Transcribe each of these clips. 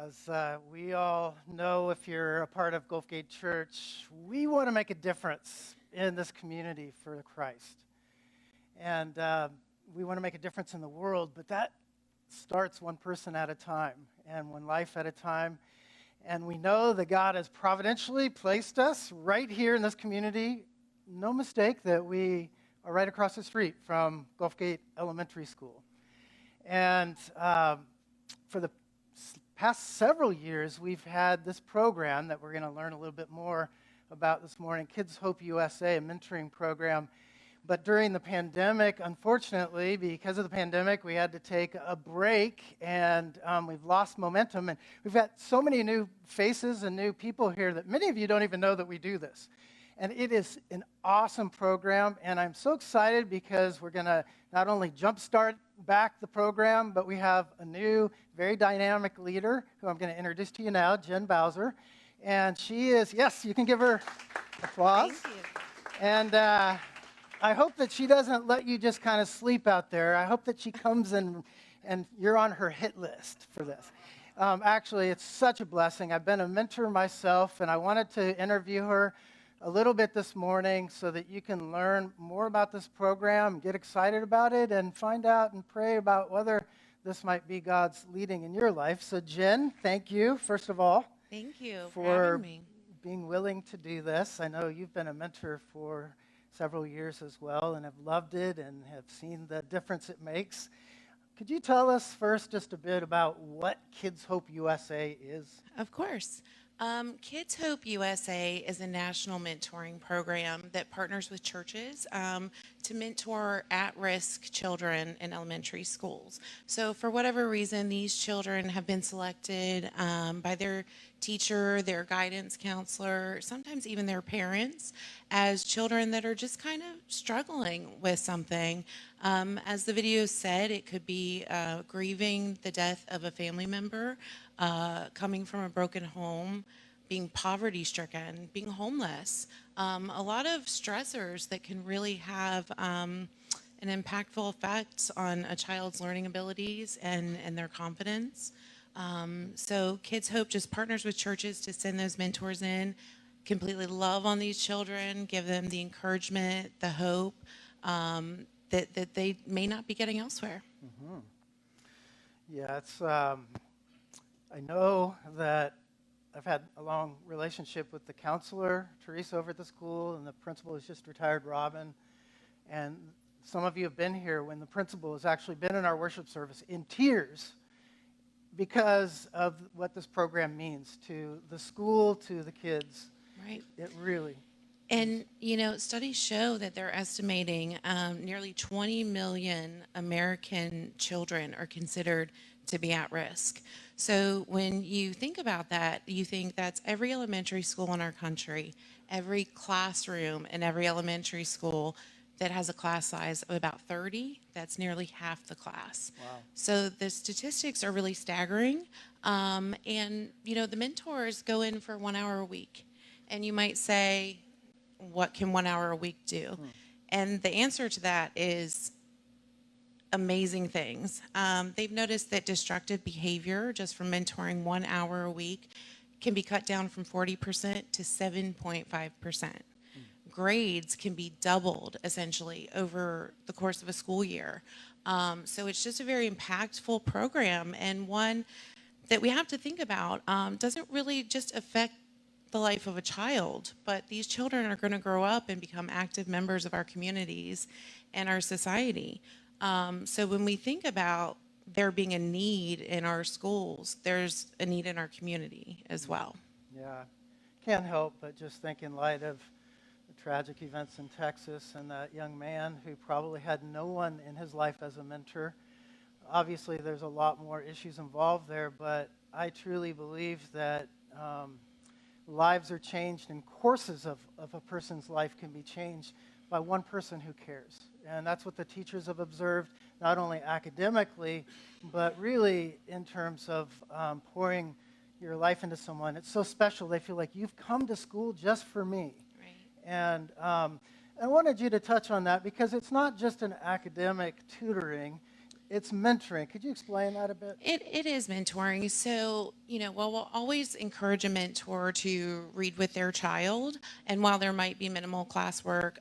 As we all know, if you're a part of Gulf Gate Church, we want to make a difference in this community for Christ. And we want to make a difference in the world, but that starts one person at a time and one life at a time. And we know that God has providentially placed us right here in this community. No mistake that we are right across the street from Gulf Gate Elementary School. And for the past several years, we've had this program that we're going to learn a little bit more about this morning, Kids Hope USA, a mentoring program. But during the pandemic, unfortunately, because of the pandemic, we had to take a break, and we've lost momentum. And we've got so many new faces and new people here that many of you don't even know that we do this. And it is an awesome program, and I'm so excited because we're going to not only jumpstart back the program, but we have a new, very dynamic leader who I'm going to introduce to you now, Jen Bowser. And she is, yes, you can give her applause. Thank you. And I hope that she doesn't let you just kind of sleep out there. I hope that she comes and you're on her hit list for this. Actually, it's such a blessing. I've been a mentor myself, and I wanted to interview her a little bit this morning so that you can learn more about this program, get excited about it, and find out and pray about whether this might be God's leading in your life. So Jen, thank you, first of all. Thank you for having me. being willing to do this. I know you've been a mentor for several years as well and have loved it and have seen the difference it makes. Could you tell us first just a bit about what Kids Hope USA is? Of course. Kids Hope USA is a national mentoring program that partners with churches to mentor at-risk children in elementary schools. So for whatever reason, these children have been selected by their teacher, their guidance counselor, sometimes even their parents, as children that are just kind of struggling with something. As the video said, it could be grieving the death of a family member, coming from a broken home, being poverty-stricken, being homeless. A lot of stressors that can really have an impactful effect on a child's learning abilities and their confidence. So Kids Hope just partners with churches to send those mentors in, completely love on these children, give them the encouragement, the hope that they may not be getting elsewhere. Mm-hmm. Yeah, it's. I know that I've had a long relationship with the counselor, Teresa, over at the school, and the principal is just retired, Robin. And some of you have been here when the principal has actually been in our worship service in tears because of what this program means to the school, to the kids. Right. It really. And, you know, studies show that they're estimating nearly 20 million American children are considered to be at risk. So when you think about that, you think that's every elementary school in our country, every classroom in every elementary school that has a class size of about 30, that's nearly half the class. Wow. So the statistics are really staggering. And, you know, the mentors go in for 1 hour a week. And you might say, what can 1 hour a week do? And the answer to that is amazing things. They've noticed that destructive behavior, just from mentoring 1 hour a week, can be cut down from 40% to 7.5%. Grades can be doubled, essentially, over the course of a school year. So it's just a very impactful program, and one that we have to think about. Doesn't really just affect the life of a child, but these children are going to grow up and become active members of our communities and our society. So when we think about there being a need in our schools, there's a need in our community as well. Yeah, can't help but just think in light of the tragic events in Texas and that young man who probably had no one in his life as a mentor. Obviously, there's a lot more issues involved there, but I truly believe that lives are changed and courses of a person's life can be changed by one person who cares. And that's what the teachers have observed, not only academically, but really in terms of pouring your life into someone. It's so special. They feel like you've come to school just for me. Right. And I wanted you to touch on that because it's not just an academic tutoring. It's mentoring. Could you explain that a bit? It is mentoring. So, well, we'll always encourage a mentor to read with their child. And while there might be minimal classwork,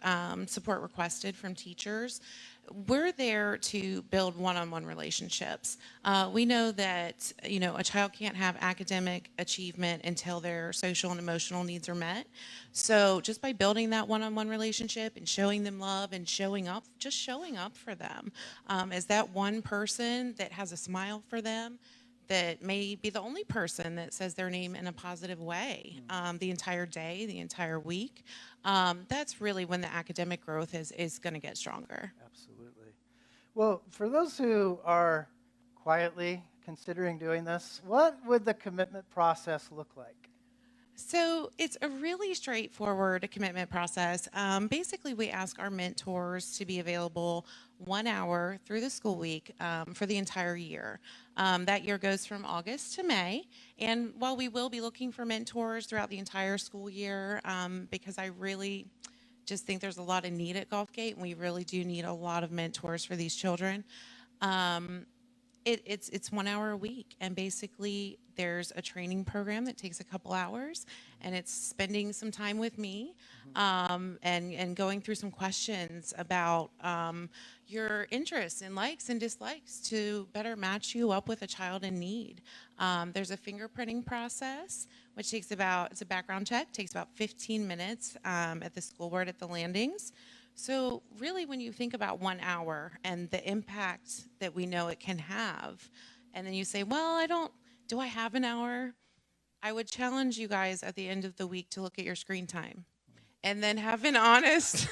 support requested from teachers, we're there to build one-on-one relationships. We know that, a child can't have academic achievement until their social and emotional needs are met. So just by building that one-on-one relationship and showing them love and just showing up for them, as that one person that has a smile for them, that may be the only person that says their name in a positive way the entire day, the entire week. That's really when the academic growth is going to get stronger. Absolutely. Well, for those who are quietly considering doing this, what would the commitment process look like? So it's a really straightforward commitment process. Basically, we ask our mentors to be available 1 hour through the school week for the entire year. That year goes from August to May. And while we will be looking for mentors throughout the entire school year, because I really just think there's a lot of need at Gulfgate, and we really do need a lot of mentors for these children. It's 1 hour a week, and basically there's a training program that takes a couple hours, and it's spending some time with me and going through some questions about your interests and likes and dislikes to better match you up with a child in need. There's a fingerprinting process, which it's a background check, takes about 15 minutes at the school board at the landings. So really, when you think about 1 hour and the impact that we know it can have, and then you say, well, do I have an hour? I would challenge you guys at the end of the week to look at your screen time and then have an honest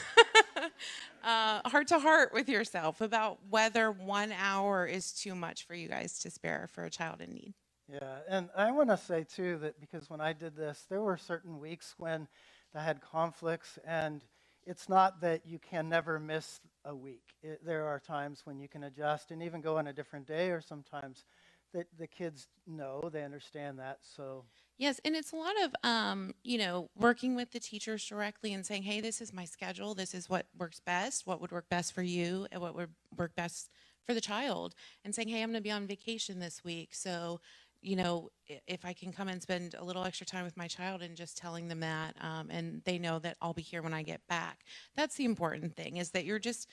heart-to-heart with yourself about whether 1 hour is too much for you guys to spare for a child in need. Yeah, and I want to say, too, that because when I did this, there were certain weeks when I had conflicts, and it's not that you can never miss a week. There are times when you can adjust and even go on a different day, or sometimes the kids know, they understand that. So Yes, and it's a lot of, working with the teachers directly and saying, hey, this is my schedule. This is what works best, what would work best for you, and what would work best for the child. And saying, hey, I'm going to be on vacation this week. So, if I can come and spend a little extra time with my child, and just telling them that, and they know that I'll be here when I get back. That's the important thing, is that you're just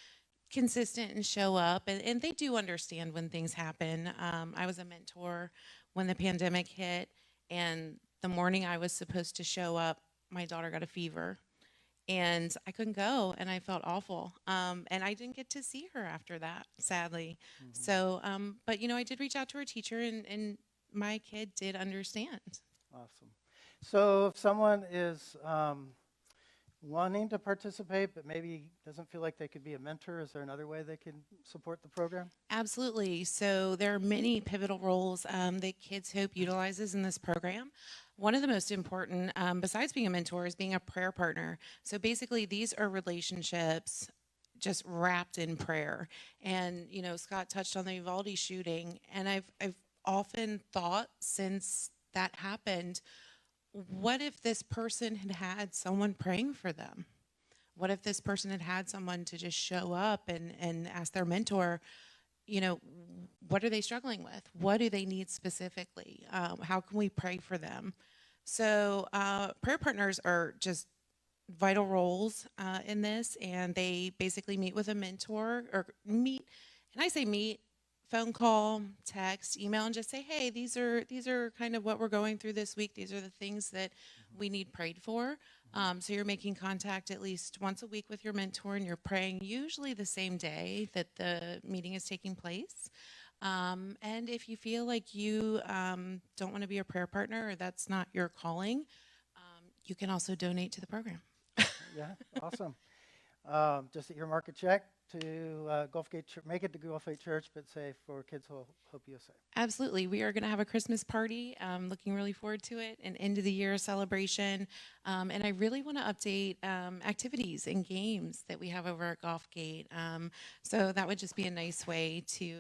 consistent and show up. And they do understand when things happen. I was a mentor when the pandemic hit. And the morning I was supposed to show up, my daughter got a fever, and I couldn't go, and I felt awful. And I didn't get to see her after that, sadly. So, but I did reach out to her teacher, and my kid did understand. awesome. So if someone is wanting to participate but maybe doesn't feel like they could be a mentor, is there another way they can support the program? Absolutely. So there are many pivotal roles that Kids Hope utilizes in this program. One of the most important, besides being a mentor, is being a prayer partner. So basically, these are relationships just wrapped in prayer. And Scott touched on the Uvalde shooting, and I've often thought since that happened, what if this person had had someone praying for them? What if this person had had someone to just show up and ask their mentor, what are they struggling with? What do they need specifically? How can we pray for them? So prayer partners are just vital roles in this, and they basically meet with a mentor, and I say meet, phone call, text, email, and just say, hey, these are kind of what we're going through this week. These are the things that we need prayed for. So you're making contact at least once a week with your mentor, and you're praying usually the same day that the meeting is taking place. And if you feel like you don't want to be a prayer partner, or that's not your calling, you can also donate to the program. Yeah, awesome. Just earmark a check to Gulfgate, make it to Gulfgate Church, but say for Kids Hope USA. Absolutely. We are going to have a Christmas party. Looking really forward to it, an end of the year celebration. And I really want to update activities and games that we have over at Gulfgate. So that would just be a nice way to,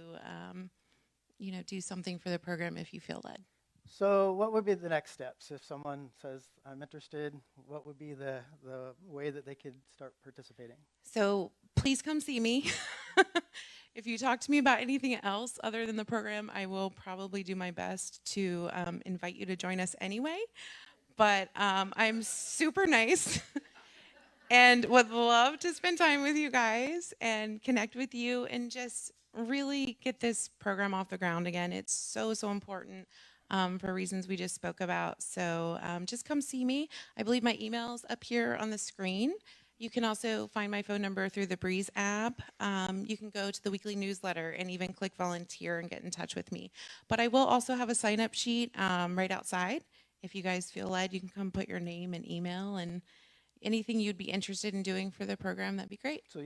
do something for the program if you feel led. So what would be the next steps if someone says, I'm interested? What would be the way that they could start participating? So please come see me. If you talk to me about anything else other than the program, I will probably do my best to invite you to join us anyway. But I'm super nice and would love to spend time with you guys and connect with you and just really get this program off the ground again. It's so, so important for reasons we just spoke about. So just come see me. I believe my email's up here on the screen. You can also find my phone number through the Breeze app. You can go to the weekly newsletter and even click volunteer and get in touch with me. But I will also have a sign-up sheet right outside. If you guys feel led, you can come put your name and email and anything you'd be interested in doing for the program. That'd be great. So